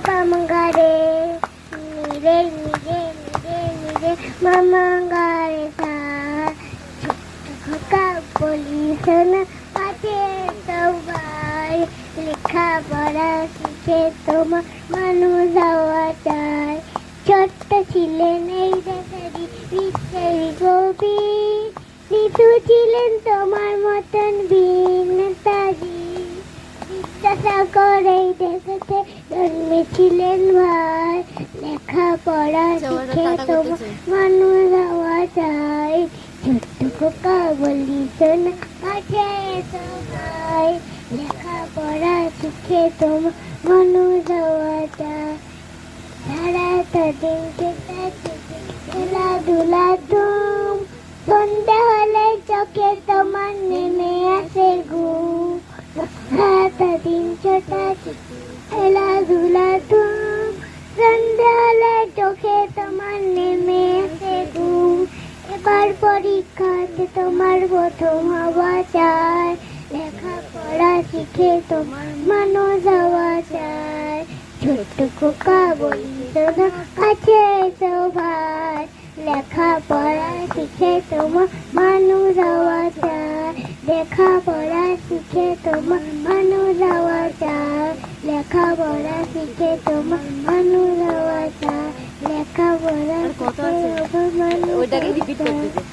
পামগারে নিরে নিরে নিরে নিরে মামাগারে সা খোকা বলি শোনা পাঠে সবাই লেখাপড়া শিখে তোমার মানুষ হওয়া চাই। ছোট্ট ছিলেন এই দেশেরই বিশ্বের কবি, নিতু ছিলেন তোমার মতন বীর নেতাজি। বিদ্যাসাগর এই দেশেতে জন্মেছিলেন ভাই, লেখাপড়া শিখে তোমার মানুষ হওয়া চাই। ছোট্ট খোকা বলি শোনা পাঠে সবাই লেখাপড়া শিখে তোমার মানুষ হওয়া চাই। সারাটা দিন কেটেছে খেলাধুলা ধুম, সন্ধ্যা হলে চোখে তোমার নেমে আসে ঘুম। সারাটা দিন ছোটাছুটি খেলাধুলা ধুম, সন্ধ্যা হলে চোখে তোমার নেমে আসে ঘুম। এবার পরীক্ষাতে তোমার প্রথম হওয়া চাই, লেখাপড়া শিখে তোমার মানুষ হওয়া চাই। ছোট্ট খোকা বলি শোনা কাছে এসো ভাই, লেখাপড়া শিখে তোমার মানুষ হওয়া চাই। লেখাপড়া শিখে তোমার মানুষ হওয়া চাই। লেখাপড়া শিখে তোমার মানুষ হওয়া চাই। লেখাপড়া শিখে তোমার মানুষ হওয়া চাই।